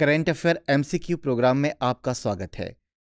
Current affair MCQ programme में आपका स्वागत है।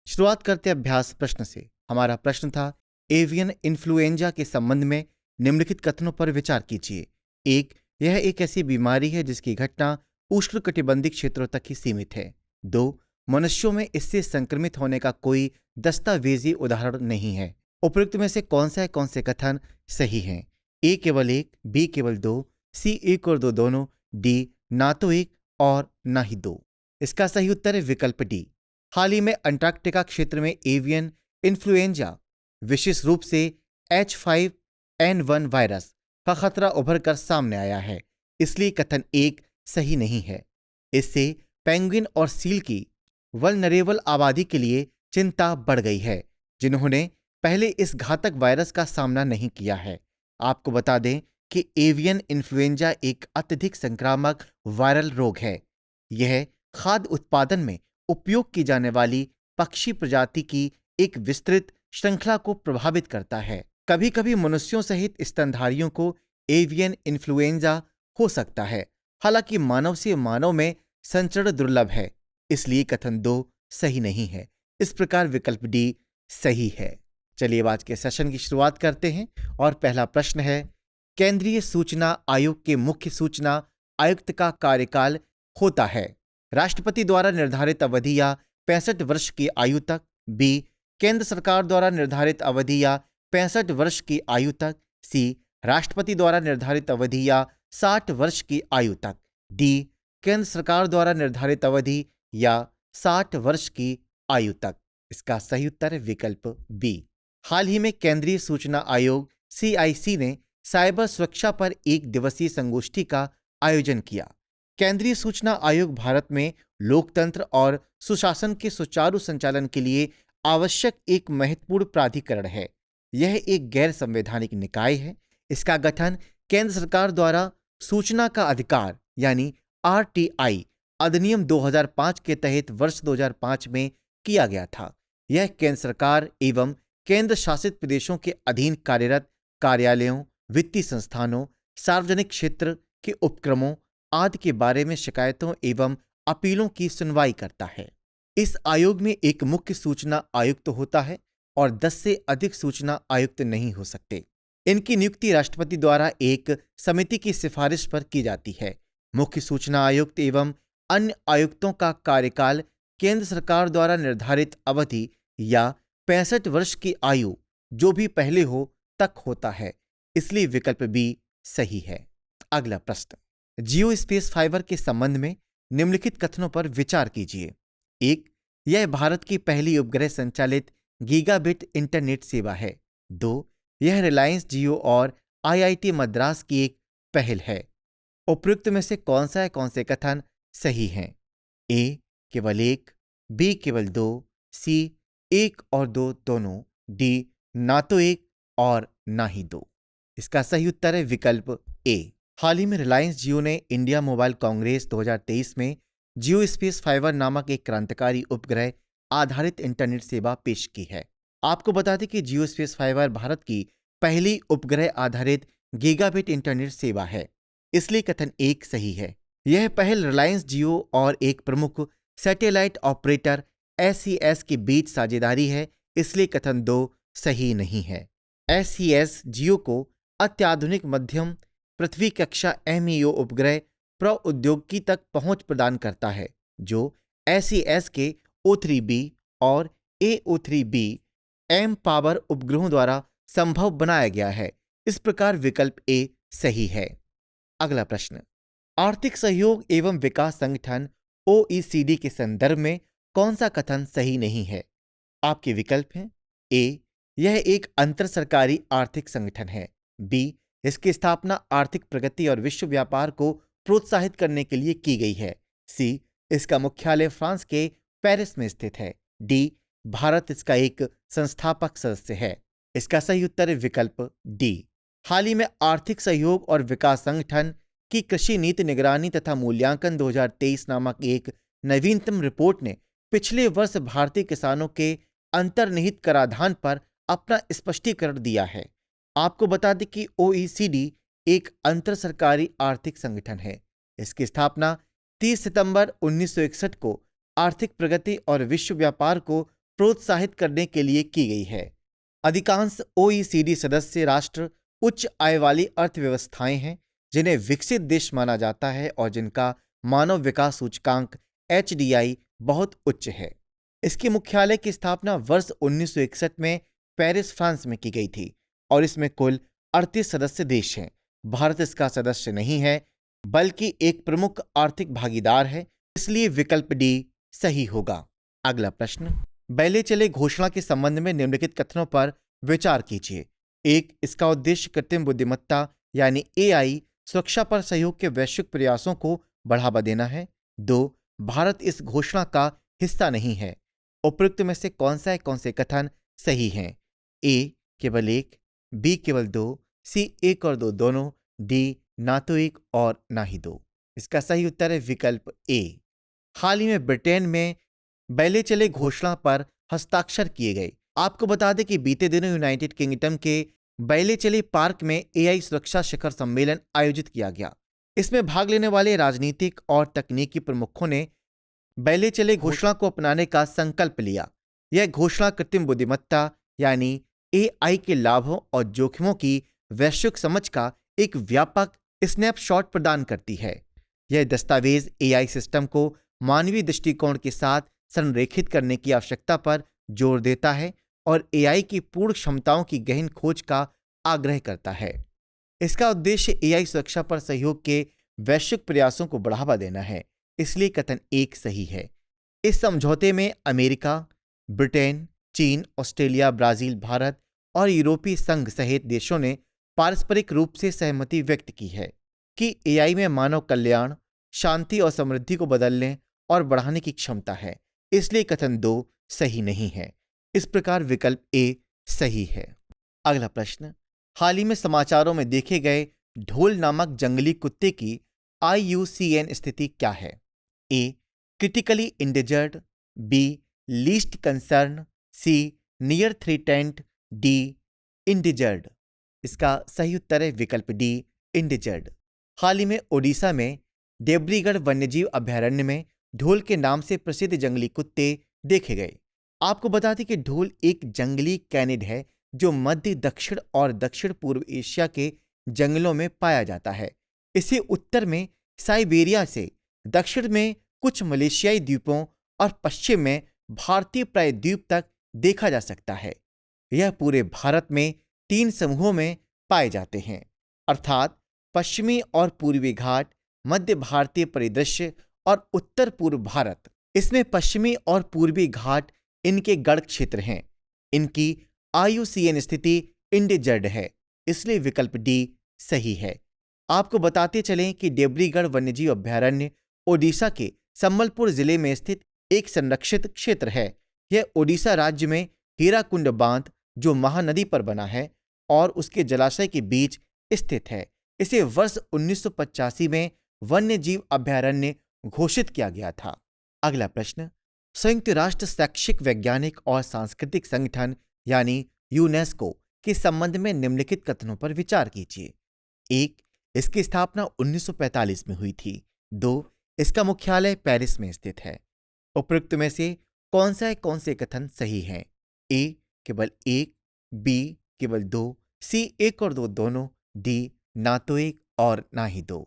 शुरुआत करते अभ्यास प्रश्न से। हमारा प्रश्न था, एवियन इन्फ्लुएंजा के संबंध में निम्नलिखित कथनों पर विचार कीजिए। 1. यह एक ऐसी बीमारी है जिसकी घटना उष्णकटिबंधीय क्षेत्रों तक ही सीमित है। 2. मनुष्यों में इससे संक्रमित होने का कोई दस्तावेजी उदाहरण नहीं है। उपयुक्त में से कौन से कथन सही हैं? ए केवल 1, बी केवल 2, सी 1 और 2 दोनों, डी ना तो 1 और ना ही 2। इसका सही उत्तर है विकल्प डी। हाल ही में अंटार्कटिका क्षेत्र में एवियन इन्फ्लुएंजा विशेष रूप से H5N1 वायरस का खतरा उभर कर सामने आया है, इसलिए कथन 1 सही नहीं है। इससे पेंगुइन और सील की वल्नरेबल आबादी के लिए चिंता बढ़ गई है, जिन्होंने पहले इस घातक वायरस का सामना नहीं किया है। आपको बता दें कि एवियन इन्फ्लुएंजा एक अत्यधिक संक्रामक वायरल रोग है। यह खाद्य उत्पादन में उपयोग की जाने वाली पक्षी प्रजाति की एक विस्तृत श्रृंखला को प्रभावित करता है। कभी कभी मनुष्यों सहित स्तनधारियों को एवियन इन्फ्लुएंजा हो सकता है, हालांकि मानव से मानव में संचरण दुर्लभ है, इसलिए कथन 2 सही नहीं है। इस प्रकार विकल्प डी सही है। चलिए आज के सेशन की शुरुआत करते हैं और पहला प्रश्न है, केंद्रीय सूचना आयोग के मुख्य सूचना आयुक्त का कार्यकाल होता है? राष्ट्रपति द्वारा निर्धारित अवधि या 65 वर्ष की आयु तक, बी केंद्र सरकार द्वारा निर्धारित अवधि या 65 वर्ष की आयु तक, सी राष्ट्रपति द्वारा निर्धारित अवधि या 60 वर्ष की आयु तक, डी केंद्र सरकार द्वारा निर्धारित अवधि या 60 वर्ष की आयु तक। इसका सही उत्तर है विकल्प बी। हाल ही में केंद्रीय सूचना आयोग CIC ने साइबर सुरक्षा पर 1 दिवसीय संगोष्ठी का आयोजन किया। केंद्रीय सूचना आयोग भारत में लोकतंत्र और सुशासन के सुचारू संचालन के लिए आवश्यक एक महत्वपूर्ण प्राधिकरण है। यह एक गैर संवैधानिक निकाय है। इसका गठन केंद्र सरकार द्वारा सूचना का अधिकार यानी RTI अधिनियम 2005 के तहत वर्ष 2005 में किया गया था। यह केंद्र सरकार एवं केंद्र शासित प्रदेशों के अधीन कार्यरत कार्यालयों, वित्तीय संस्थानों, सार्वजनिक क्षेत्र के उपक्रमों आदि के बारे में शिकायतों एवं अपीलों की सुनवाई करता है। इस आयोग में एक मुख्य सूचना आयुक्त होता है और 10 से अधिक सूचना आयुक्त नहीं हो सकते। इनकी नियुक्ति राष्ट्रपति द्वारा एक समिति की सिफारिश पर की जाती है। मुख्य सूचना आयुक्त एवं अन्य आयुक्तों का कार्यकाल केंद्र सरकार द्वारा निर्धारित अवधि या 65 वर्ष की आयु जो भी पहले हो तक होता है, इसलिए विकल्प बी सही है। अगला प्रश्न, जियो स्पेस फाइबर के संबंध में निम्नलिखित कथनों पर विचार कीजिए। 1. यह भारत की पहली उपग्रह संचालित गीगाबिट इंटरनेट सेवा है। 2. यह रिलायंस जियो और IIT मद्रास की एक पहल है। उपयुक्त में से कौन से कथन सही हैं? ए केवल 1, बी केवल 2, सी 1 और 2 दोनों, डी ना तो 1 और ना ही 2। इसका सही उत्तर है विकल्प ए। हाल ही में रिलायंस जियो ने इंडिया मोबाइल कांग्रेस 2023 में जियो स्पेस फाइबर नामक एक क्रांतिकारी उपग्रह आधारित इंटरनेट सेवा पेश की है। आपको बता दें कि जियो स्पेस फाइबर भारत की पहली उपग्रह आधारित गीगाबिट इंटरनेट सेवा है, इसलिए कथन 1 सही है। यह पहल रिलायंस जियो और एक प्रमुख सैटेलाइट ऑपरेटर SES के बीच साझेदारी है, इसलिए कथन 2 सही नहीं है। SES जियो को अत्याधुनिक मध्यम पृथ्वी कक्षा MEO उपग्रह प्रौद्योगिकी तक पहुंच प्रदान करता है, जो SES के O3B और AO3B M पावर उपग्रहों द्वारा संभव बनाया गया है। इस प्रकार विकल्प ए सही है। अगला प्रश्न, आर्थिक सहयोग एवं विकास संगठन OECD के संदर्भ में कौन सा कथन सही नहीं है? आपके विकल्प हैं, ए यह एक अंतर सरकारी आर्थिक संगठन है, बी इसकी स्थापना आर्थिक प्रगति और विश्व व्यापार को प्रोत्साहित करने के लिए की गई है, सी इसका मुख्यालय फ्रांस के पेरिस में स्थित है, डी भारत इसका एक संस्थापक सदस्य है। इसका सही उत्तर है विकल्प डी। हाल ही में आर्थिक सहयोग और विकास संगठन की कृषि नीति निगरानी तथा मूल्यांकन 2023 नामक एक नवीनतम रिपोर्ट ने पिछले वर्ष भारतीय किसानों के अंतर्निहित कराधान पर अपना स्पष्टीकरण दिया है। आपको बता दें कि OECD एक अंतर सरकारी आर्थिक संगठन है। इसकी स्थापना 30 सितंबर 1961 को आर्थिक प्रगति और विश्व व्यापार को प्रोत्साहित करने के लिए की गई है। अधिकांश OECD सदस्य राष्ट्र उच्च आय वाली अर्थव्यवस्थाएं हैं जिन्हें विकसित देश माना जाता है और जिनका मानव विकास सूचकांक HDI बहुत उच्च है। इसके मुख्यालय की स्थापना वर्ष 1961 में पेरिस, फ्रांस में की गई थी और इसमें कुल 38 सदस्य देश हैं। भारत इसका सदस्य नहीं है बल्कि एक प्रमुख आर्थिक भागीदार है, इसलिए विकल्प डी सही होगा। अगला प्रश्न, बैले चले घोषणा के संबंध में निम्नलिखित कथनों पर विचार कीजिए। 1. इसका उद्देश्य कृत्रिम बुद्धिमत्ता यानी AI सुरक्षा पर सहयोग के वैश्विक प्रयासों को बढ़ावा देना है। 2. भारत इस घोषणा का हिस्सा नहीं है। उपयुक्त में से कौन से कथन सही हैं? A. केवल 1, B. केवल 2, C. 1 और 2 दोनों, D. ना तो 1 और ना ही 2। इसका सही उत्तर है विकल्प A। हाल ही में ब्रिटेन में बैले चले घोषणा पर हस्ताक्षर किए गए। आपको बता दें कि बीते दिनों यूनाइटेड किंगडम के बैले चले पार्क में AI सुरक्षा शिखर सम्मेलन आयोजित किया गया। इसमें भाग लेने वाले राजनीतिक और तकनीकी प्रमुखों ने बैले चले घोषणा को अपनाने का संकल्प लिया। यह घोषणा कृत्रिम बुद्धिमत्ता यानी AI के लाभों और जोखिमों की वैश्विक समझ का एक व्यापक स्नैपशॉट प्रदान करती है। यह दस्तावेज AI सिस्टम को मानवीय दृष्टिकोण के साथ संरेखित करने की आवश्यकता पर जोर देता है और AI की पूर्ण क्षमताओं की गहन खोज का आग्रह करता है। इसका उद्देश्य AI सुरक्षा पर सहयोग के वैश्विक प्रयासों को बढ़ावा देना है, इसलिए कथन 1 सही है। इस समझौते में अमेरिका, ब्रिटेन, चीन, ऑस्ट्रेलिया, ब्राजील, भारत और यूरोपीय संघ सहित देशों ने पारस्परिक रूप से सहमति व्यक्त की है कि AI में मानव कल्याण, शांति और समृद्धि को बदलने और बढ़ाने की क्षमता है, इसलिए कथन 2 सही नहीं है। इस प्रकार विकल्प A सही है। अगला प्रश्न, हाल ही में समाचारों में देखे गए ढोल नामक जंगली कुत्ते की IUCN स्थिति क्या है? A. Critically endangered, B. Least concern, C. Near threatened, D. Endangered. इसका सही उत्तर है विकल्प D इंडेंजर्ड। हाल ही में ओडिशा में देब्रीगढ़ वन्यजीव अभयारण्य में ढोल के नाम से प्रसिद्ध जंगली कुत्ते देखे गए। आपको बता दें कि ढोल एक जंगली कैनिड है जो मध्य, दक्षिण और दक्षिण पूर्व एशिया के जंगलों में पाया जाता है। इसे उत्तर में साइबेरिया से, दक्षिण में कुछ मलेशियाई द्वीपों और पश्चिम में भारतीय प्रायद्वीप तक देखा जा सकता है। यह पूरे भारत में 3 समूहों में पाए जाते हैं, अर्थात पश्चिमी और पूर्वी घाट, मध्य भारतीय परिदृश्य और उत्तर पूर्व भारत। इसमें पश्चिमी और पूर्वी घाट इनके गढ़ क्षेत्र हैं। इनकी IUCN स्थिति इंडेंजर्ड है, इसलिए विकल्प D सही है। आपको बताते चलें कि देब्रीगढ़ वन्यजीव अभयारण्य ओडिशा के संबलपुर जिले में स्थित एक संरक्षित क्षेत्र है। यह ओडिशा राज्य में हीराकुंड बांध, जो महानदी पर बना है, और उसके जलाशय के बीच स्थित है। इसे वर्ष 1985 में वन्यजीव अभयारण्य घोषित किया गया था। अगला प्रश्न, संयुक्त राष्ट्र शैक्षिक, वैज्ञानिक और सांस्कृतिक संगठन यानी यूनेस्को के संबंध में निम्नलिखित कथनों पर विचार कीजिए। 1. इसकी स्थापना 1945 में हुई थी। 2. इसका मुख्यालय पेरिस में स्थित है। उपयुक्त में से कौन से कथन सही हैं? A. केवल 1, B. केवल 2, C. 1 और 2 दोनों, D. ना तो 1 और ना ही 2।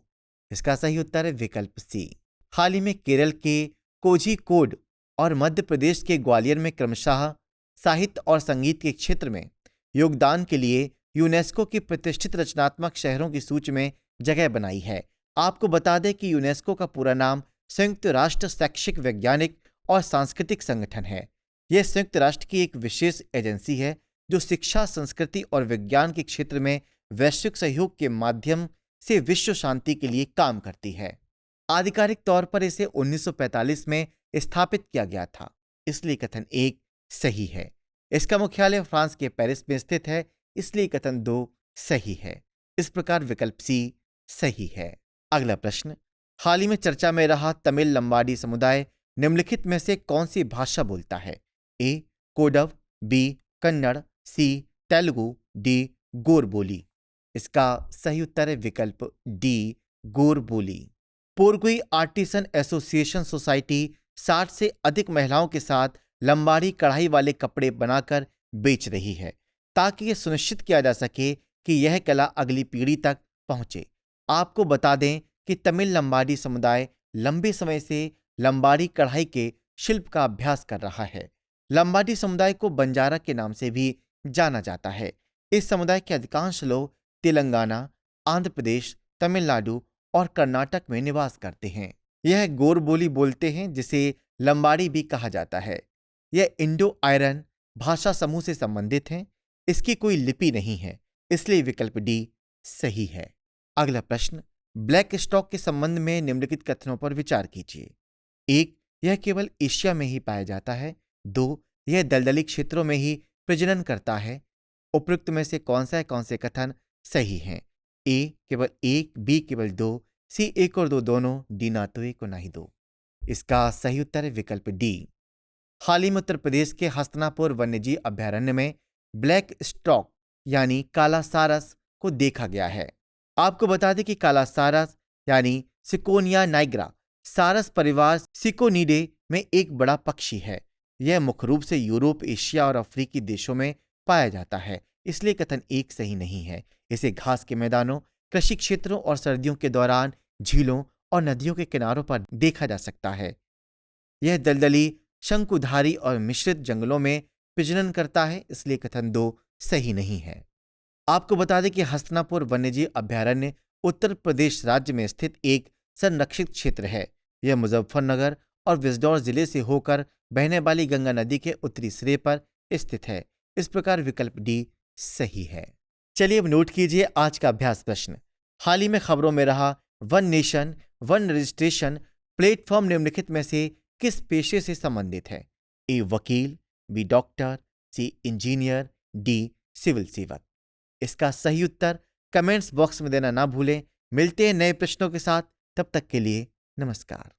इसका सही उत्तर है विकल्प C। हाल ही में केरल के कोझिकोड और मध्य प्रदेश के ग्वालियर में क्रमशः साहित्य और संगीत के क्षेत्र में योगदान के लिए यूनेस्को की प्रतिष्ठित रचनात्मक शहरों की सूची में जगह बनाई है। आपको बता दें कि यूनेस्को का पूरा नाम संयुक्त राष्ट्र शैक्षिक, वैज्ञानिक और सांस्कृतिक संगठन है। यह संयुक्त राष्ट्र की एक विशेष एजेंसी है जो शिक्षा, संस्कृति और विज्ञान के क्षेत्र में वैश्विक सहयोग के माध्यम से विश्व शांति के लिए काम करती है। आधिकारिक तौर पर इसे 1945 में स्थापित किया गया था, इसलिए कथन 1 सही है। इसका मुख्यालय फ्रांस के पेरिस में स्थित है, इसलिए कथन 2 सही है। इस प्रकार विकल्प C सही है। अगला प्रश्न, हाल ही में चर्चा में रहा तमिल लंबाडी समुदाय निम्नलिखित में से कौन सी भाषा बोलता है? A. कोडव, B. Kannada, C. Telugu, D. गोर बोली। इसका सही उत्तर है विकल्प D गोर बोली। पोरकुई आर्टिसन एसोसिएशन सोसाइटी 60 से अधिक महिलाओं के साथ लंबाड़ी कढ़ाई वाले कपड़े बनाकर बेच रही है ताकि यह सुनिश्चित किया जा सके कि यह कला अगली पीढ़ी तक पहुंचे। आपको बता दें कि तमिल लंबाडी समुदाय लंबे समय से लंबाड़ी कढ़ाई के शिल्प का अभ्यास कर रहा है। लंबाडी समुदाय को बंजारा के नाम से भी जाना जाता है। इस समुदाय के अधिकांश लोग तेलंगाना, आंध्र प्रदेश, तमिलनाडु और कर्नाटक में निवास करते हैं। यह गोर बोली बोलते हैं जिसे लंबाड़ी भी कहा जाता है। यह इंडो आयरन भाषा समूह से संबंधित है। इसकी कोई लिपि नहीं है, इसलिए विकल्प डी सही है। अगला प्रश्न, ब्लैक स्टॉक के संबंध में निम्नलिखित कथनों पर विचार कीजिए। 1. यह केवल एशिया में ही पाया जाता है। 2. यह दलदली क्षेत्रों में ही प्रजनन करता है। उपयुक्त में से कौन से कथन सही हैं? ए केवल 1, बी केवल 2, सी 1 और 2 दोनों, डी ना तो 1 और ना ही 2। इसका सही उत्तर है विकल्प डी। हाल ही में उत्तर प्रदेश के हस्तिनापुर वन्यजीव अभयारण्य में ब्लैक स्टॉक यानी काला सारस को देखा गया है। आपको बता दें कि काला सारस यानी सिकोनिया नाइग्रा सारस परिवार सिकोनिडे में एक बड़ा पक्षी है। यह मुख्य रूप से यूरोप, एशिया और अफ्रीकी देशों में पाया जाता है, इसलिए कथन 1 सही नहीं है। इसे घास के मैदानों, कृषि क्षेत्रों और सर्दियों के दौरान झीलों और नदियों के किनारों पर देखा जा सकता है। यह दलदली, शंकुधारी और मिश्रित जंगलों में प्रजनन करता है, इसलिए कथन 2 सही नहीं है। आपको बता दें कि हस्तिनापुर वन्यजीव अभयारण्य उत्तर प्रदेश राज्य में स्थित एक संरक्षित क्षेत्र है। यह मुजफ्फरनगर और बिजनौर जिले से होकर बहने वाली गंगा नदी के उत्तरी सिरे पर स्थित है। इस प्रकार विकल्प डी सही है। चलिए अब नोट कीजिए आज का अभ्यास प्रश्न। हाल ही में खबरों में रहा one nation one registration platform निम्नलिखित में से किस पेशे से संबंधित है? ए वकील, B doctor, C engineer, D civil सेवक। इसका सही उत्तर कमेंट्स बॉक्स में देना ना भूलें। मिलते हैं नए प्रश्नों के साथ, तब तक के लिए नमस्कार।